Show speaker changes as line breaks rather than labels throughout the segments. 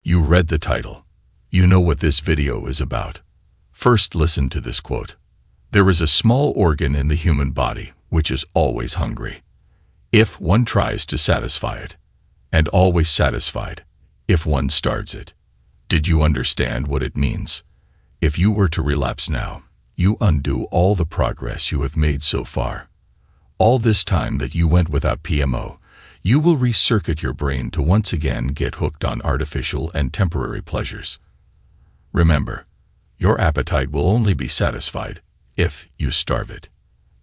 You read the title. You know what this video is about. First, listen to this quote. There is a small organ in the human body which is always hungry, if one tries to satisfy it, and always satisfied, if one starves it. Did you understand what it means? If you were to relapse now, you undo all the progress you have made so far. All this time that you went without PMO, you will recircuit your brain to once again get hooked on artificial and temporary pleasures. Remember, your appetite will only be satisfied if you starve it.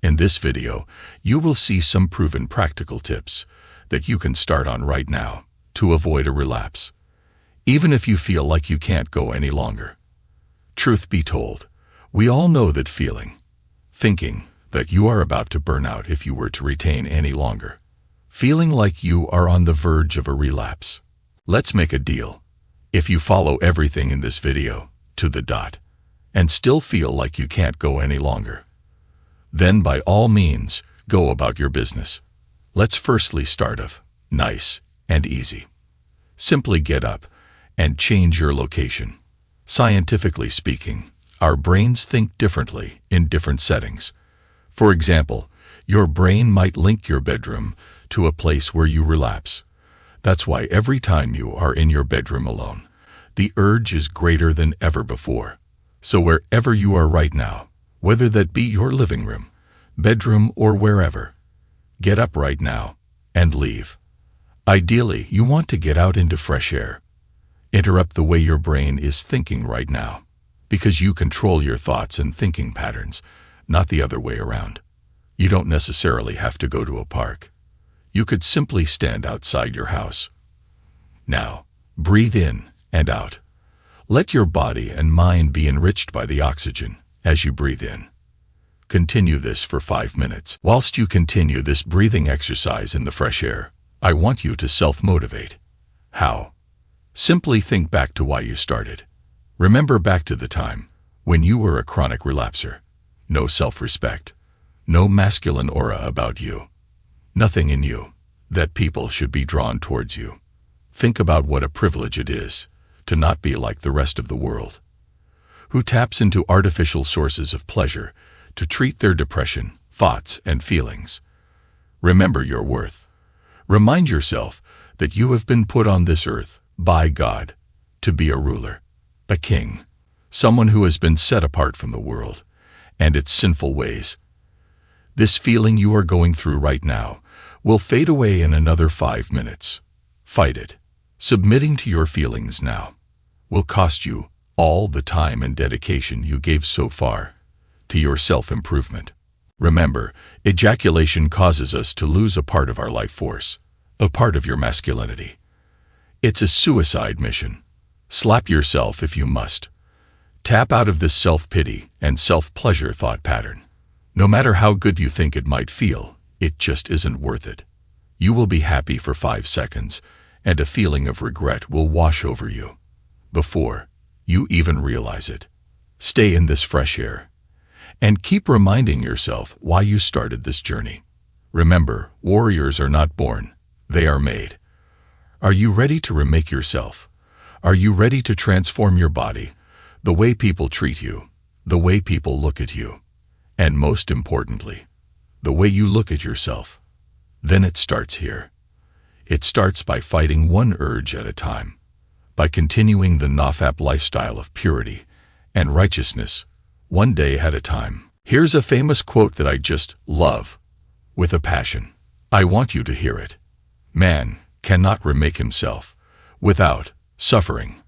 In this video, you will see some proven practical tips that you can start on right now to avoid a relapse, even if you feel like you can't go any longer. Truth be told, we all know that feeling, thinking that you are about to burn out if you were to retain any longer, feeling like you are on the verge of a relapse. Let's make a deal. If you follow everything in this video to the dot and still feel like you can't go any longer, then by all means, go about your business. Let's firstly start off nice and easy. Simply get up and change your location. Scientifically speaking, our brains think differently in different settings. For example, your brain might link your bedroom to a place where you relapse. That's why every time you are in your bedroom alone, the urge is greater than ever before. So wherever you are right now, whether that be your living room, bedroom, or wherever, get up right now and leave. Ideally, you want to get out into fresh air. Interrupt the way your brain is thinking right now, because you control your thoughts and thinking patterns, not the other way around. You don't necessarily have to go to a park. You could simply stand outside your house. Now, breathe in and out. Let your body and mind be enriched by the oxygen as you breathe in. Continue this for 5 minutes. Whilst you continue this breathing exercise in the fresh air, I want you to self-motivate. How? Simply think back to why you started. Remember back to the time when you were a chronic relapser. No self-respect. No masculine aura about you. Nothing in you that people should be drawn towards you. Think about what a privilege it is to not be like the rest of the world, who taps into artificial sources of pleasure to treat their depression, thoughts, and feelings. Remember your worth. Remind yourself that you have been put on this earth by God to be a ruler, a king, someone who has been set apart from the world and its sinful ways. This feeling you are going through right now will fade away in another 5 minutes. Fight it. Submitting to your feelings now will cost you all the time and dedication you gave so far to your self-improvement. Remember, ejaculation causes us to lose a part of our life force, a part of your masculinity. It's a suicide mission. Slap yourself if you must. Tap out of this self-pity and self-pleasure thought pattern. No matter how good you think it might feel, it just isn't worth it. You will be happy for 5 seconds, and a feeling of regret will wash over you before you even realize it. Stay in this fresh air and keep reminding yourself why you started this journey. Remember, warriors are not born, they are made. Are you ready to remake yourself? Are you ready to transform your body, the way people treat you, the way people look at you, and most importantly, the way you look at yourself? Then it starts here. It starts by fighting one urge at a time, by continuing the NoFap lifestyle of purity and righteousness, one day at a time. Here's a famous quote that I just love, with a passion. I want you to hear it. Man cannot remake himself without suffering,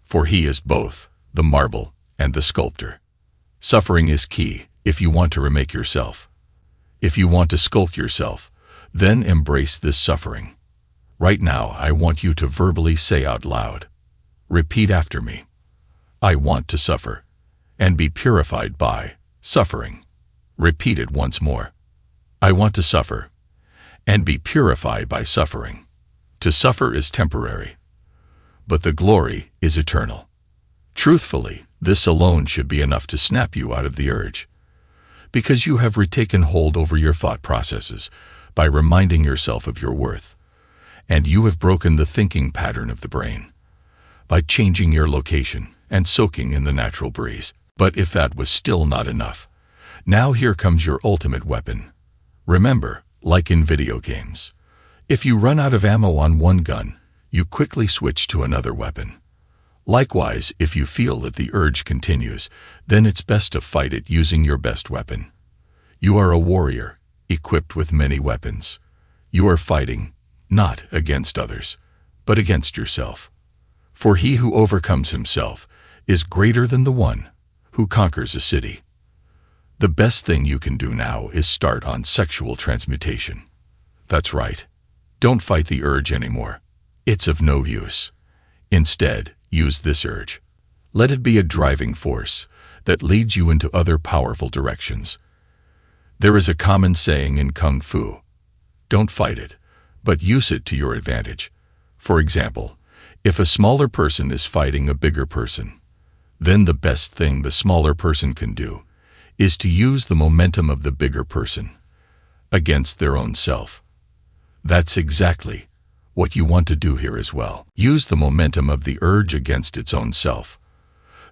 for he is both the marble and the sculptor. Suffering is key if you want to remake yourself. If you want to sculpt yourself, then embrace this suffering. Right now, I want you to verbally say out loud. Repeat after me. I want to suffer and be purified by suffering. Repeat it once more. I want to suffer and be purified by suffering. To suffer is temporary, but the glory is eternal. Truthfully, this alone should be enough to snap you out of the urge, because you have retaken hold over your thought processes by reminding yourself of your worth, and you have broken the thinking pattern of the brain. by changing your location and soaking in the natural breeze. But if that was still not enough, now here comes your ultimate weapon. Remember, like in video games, if you run out of ammo on one gun, you quickly switch to another weapon. Likewise, if you feel that the urge continues, then it's best to fight it using your best weapon. You are a warrior, equipped with many weapons. You are fighting, not against others, but against yourself. For he who overcomes himself is greater than the one who conquers a city. The best thing you can do now is start on sexual transmutation. That's right. Don't fight the urge anymore. It's of no use. Instead, use this urge. Let it be a driving force that leads you into other powerful directions. There is a common saying in Kung Fu: don't fight it, but use it to your advantage. For example, if a smaller person is fighting a bigger person, then the best thing the smaller person can do is to use the momentum of the bigger person against their own self. That's exactly what you want to do here as well. Use the momentum of the urge against its own self.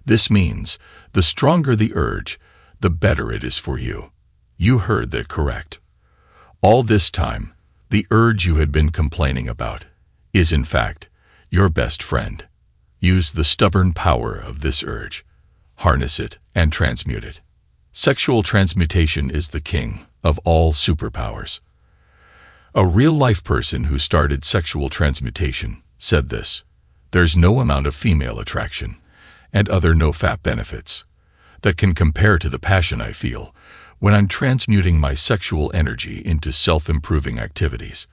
This means the stronger the urge, the better it is for you. You heard that correct. All this time, the urge you had been complaining about is in fact your best friend. Use the stubborn power of this urge. Harness it and transmute it. Sexual transmutation is the king of all superpowers. A real-life person who started sexual transmutation said this: there's no amount of female attraction and other no-fap benefits that can compare to the passion I feel when I'm transmuting my sexual energy into self-improving activities,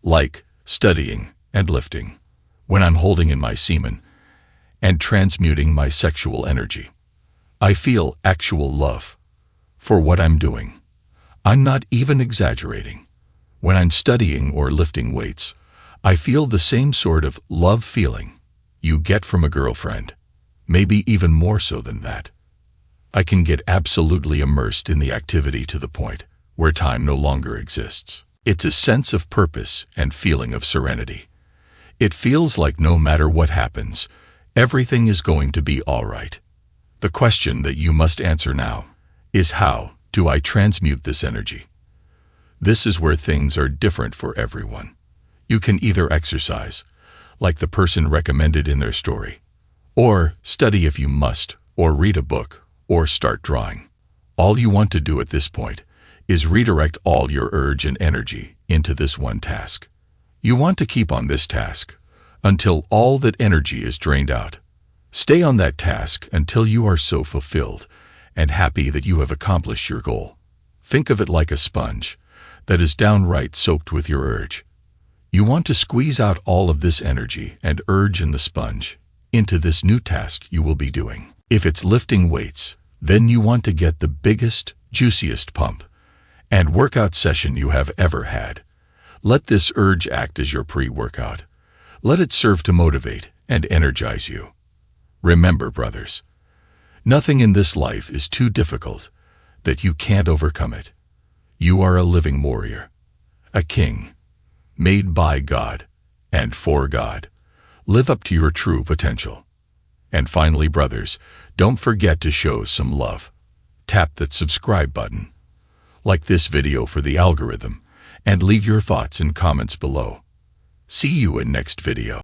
like studying and lifting, when I'm holding in my semen and transmuting my sexual energy. I feel actual love for what I'm doing. I'm not even exaggerating. When I'm studying or lifting weights, I feel the same sort of love feeling you get from a girlfriend, maybe even more so than that. I can get absolutely immersed in the activity to the point where time no longer exists. It's a sense of purpose and feeling of serenity. It feels like no matter what happens, everything is going to be all right. The question that you must answer now is, how do I transmute this energy? This is where things are different for everyone. You can either exercise, like the person recommended in their story, or study if you must, or read a book, or start drawing. All you want to do at this point is redirect all your urge and energy into this one task. You want to keep on this task until all that energy is drained out. Stay on that task until you are so fulfilled and happy that you have accomplished your goal. Think of it like a sponge that is downright soaked with your urge. You want to squeeze out all of this energy and urge in the sponge into this new task you will be doing. If it's lifting weights, then you want to get the biggest, juiciest pump and workout session you have ever had. Let this urge act as your pre-workout. Let it serve to motivate and energize you. Remember, brothers, nothing in this life is too difficult that you can't overcome it. You are a living warrior, a king, made by God and for God. Live up to your true potential. And finally, brothers, don't forget to show some love. Tap that subscribe button, like this video for the algorithm, and leave your thoughts in comments below. See you in next video.